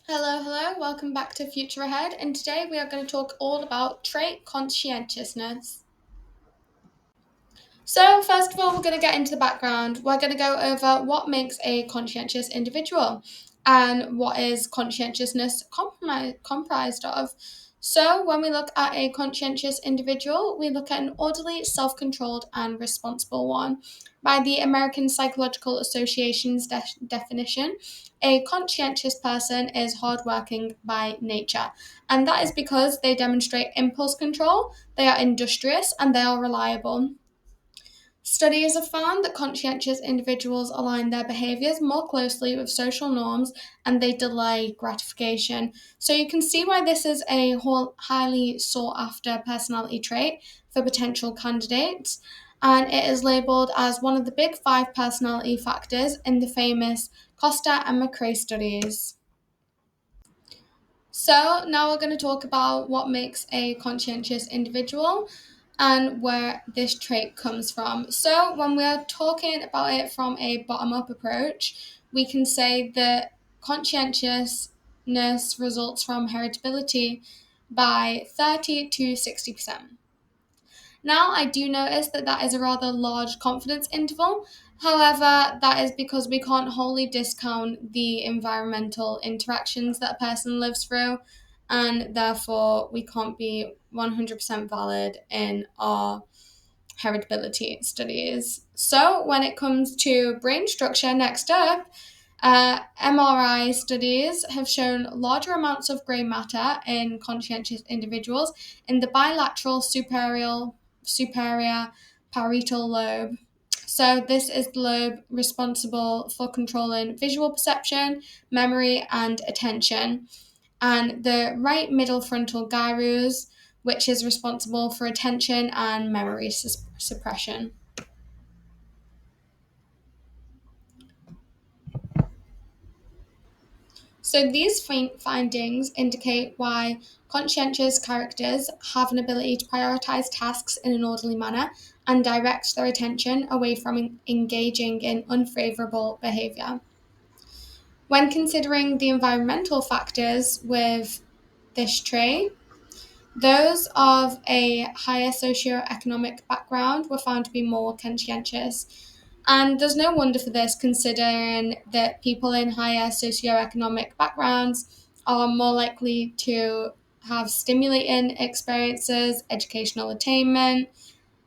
Hello, welcome back to Future Ahead, and today we are going to talk all about trait conscientiousness. So, first of all, we're going to get into the background. We're going to go over what makes a conscientious individual and what is conscientiousness comprised of. So, when we look at a conscientious individual, we look at an orderly, self controlled, and responsible one. By the American Psychological Association's definition, a conscientious person is hardworking by nature, and that is because they demonstrate impulse control, they are industrious, and they are reliable. Studies have found that conscientious individuals align their behaviors more closely with social norms and they delay gratification. So you can see why this is a highly sought after personality trait for potential candidates. And it is labeled as one of the big five personality factors in the famous Costa and McRae studies. So now we're going to talk about what makes a conscientious individual and where this trait comes from. So when we're talking about it from a bottom-up approach, we can say that conscientiousness results from heritability by 30 to 60%. Now, I do notice that that is a rather large confidence interval. However, that is because we can't wholly discount the environmental interactions that a person lives through, and therefore we can't be 100% valid in our heritability studies. So, when it comes to brain structure, next up, MRI studies have shown larger amounts of grey matter in conscientious individuals in the bilateral superior parietal lobe. So, this is the lobe responsible for controlling visual perception, memory, and attention. And the right middle frontal gyrus, which is responsible for attention and memory suppression. So these findings indicate why conscientious characters have an ability to prioritize tasks in an orderly manner and direct their attention away from engaging in unfavorable behavior. When considering the environmental factors with this trait, those of a higher socioeconomic background were found to be more conscientious. And there's no wonder for this, considering that people in higher socioeconomic backgrounds are more likely to have stimulating experiences, educational attainment.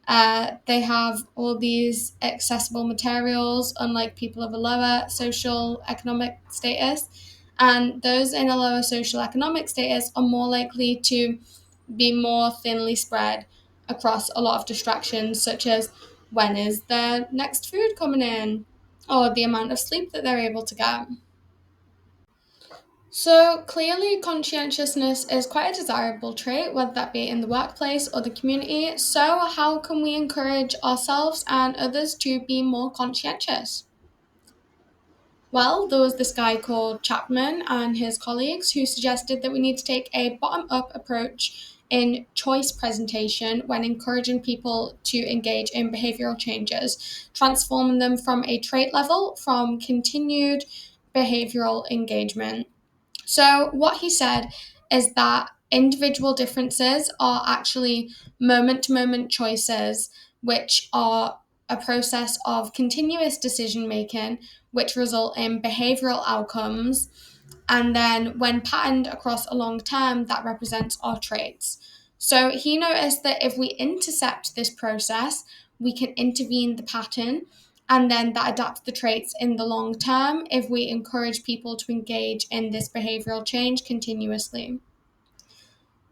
They have all these accessible materials, unlike people of a lower social economic status. And those in a lower social economic status are more likely to be more thinly spread across a lot of distractions, such as when is their next food coming in, or the amount of sleep that they're able to get. So, clearly, conscientiousness is quite a desirable trait, whether that be in the workplace or the community. So, how can we encourage ourselves and others to be more conscientious? Well, there was this guy called Chapman and his colleagues who suggested that we need to take a bottom up approach in choice presentation when encouraging people to engage in behavioral changes, transforming them from a trait level from continued behavioral engagement. So, what he said is that individual differences are actually moment to moment choices, which are a process of continuous decision making, which result in behavioral outcomes. And then, when patterned across a long term, that represents our traits. So, he noticed that if we intercept this process, we can intervene the pattern and then that adapts the traits in the long term if we encourage people to engage in this behavioral change continuously.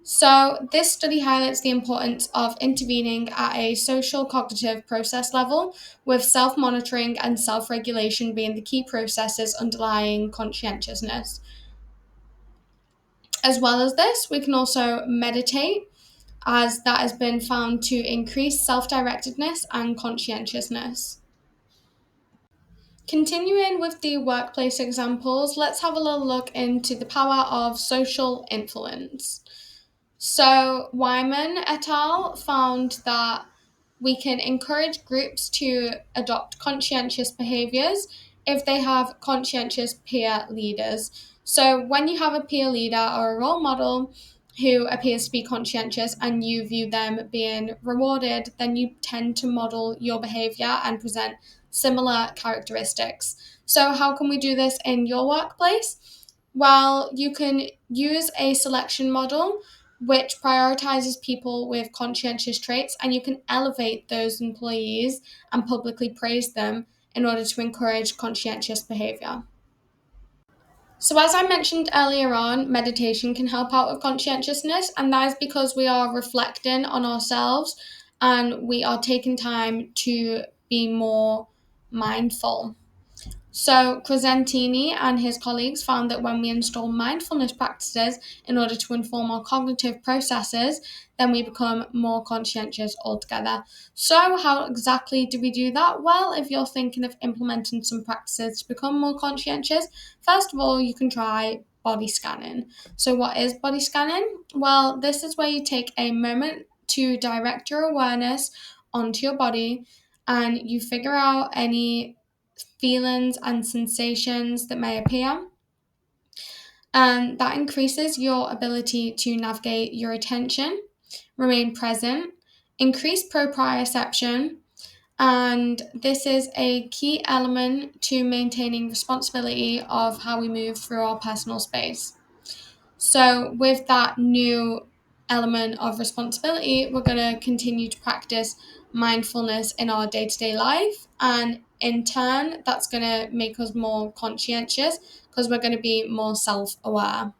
So, this study highlights the importance of intervening at a social cognitive process level, with self monitoring and self regulation being the key processes underlying conscientiousness. As well as this, we can also meditate, as that has been found to increase self directedness and conscientiousness. Continuing with the workplace examples, let's have a little look into the power of social influence. So, Wyman et al. Found that we can encourage groups to adopt conscientious behaviors if they have conscientious peer leaders. So when you have a peer leader or a role model who appears to be conscientious and you view them being rewarded, then you tend to model your behavior and present similar characteristics. So how can we do this in your workplace? Well, you can use a selection model which prioritizes people with conscientious traits, and you can elevate those employees and publicly praise them in order to encourage conscientious behavior. So, as I mentioned earlier on, meditation can help out with conscientiousness, and that is because we are reflecting on ourselves and we are taking time to be more mindful. So, Crescentini and his colleagues found that when we install mindfulness practices in order to inform our cognitive processes, then we become more conscientious altogether. So, how exactly do we do that? Well, if you're thinking of implementing some practices to become more conscientious, first of all, you can try body scanning. So, what is body scanning? Well, this is where you take a moment to direct your awareness onto your body and you figure out any feelings and sensations that may appear. And that increases your ability to navigate your attention, remain present, increase proprioception, and this is a key element to maintaining responsibility of how we move through our personal space. So, with that new element of responsibility, we're going to continue to practice mindfulness in our day to day life. And in turn, that's going to make us more conscientious because we're going to be more self aware.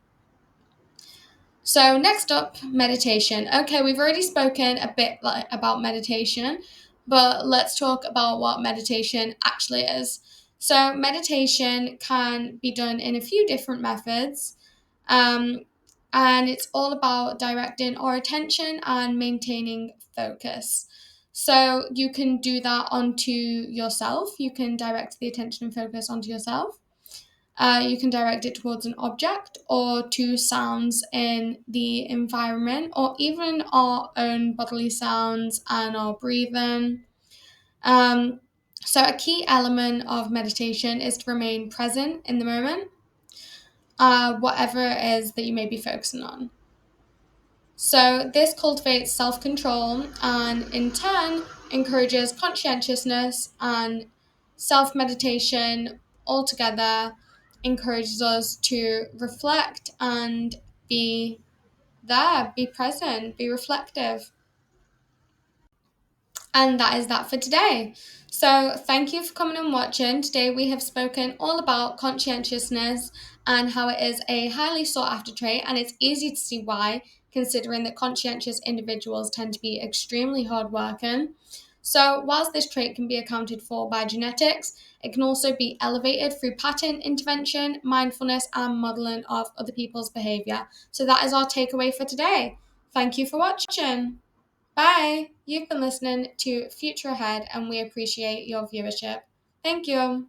So, next up, meditation. Okay, we've already spoken a bit about meditation, but let's talk about what meditation actually is. So, meditation can be done in a few different methods. Um, and it's all about directing our attention and maintaining focus. So you can do that onto yourself. You can direct the attention and focus onto yourself. You can direct it towards an object or to sounds in the environment or even our own bodily sounds and our breathing. Um, so, a key element of meditation is to remain present in the moment, whatever it is that you may be focusing on. So, this cultivates self control and in turn encourages conscientiousness, and self meditation altogether encourages us to reflect and be there, be present, be reflective. And that is that for today. So, thank you for coming and watching. Today, we have spoken all about conscientiousness and how it is a highly sought after trait, and it's easy to see why, considering that conscientious individuals tend to be extremely hardworking. So, whilst this trait can be accounted for by genetics, it can also be elevated through pattern intervention, mindfulness, and modeling of other people's behavior. So, that is our takeaway for today. Thank you for watching. Bye! You've been listening to Future Ahead and we appreciate your viewership. Thank you.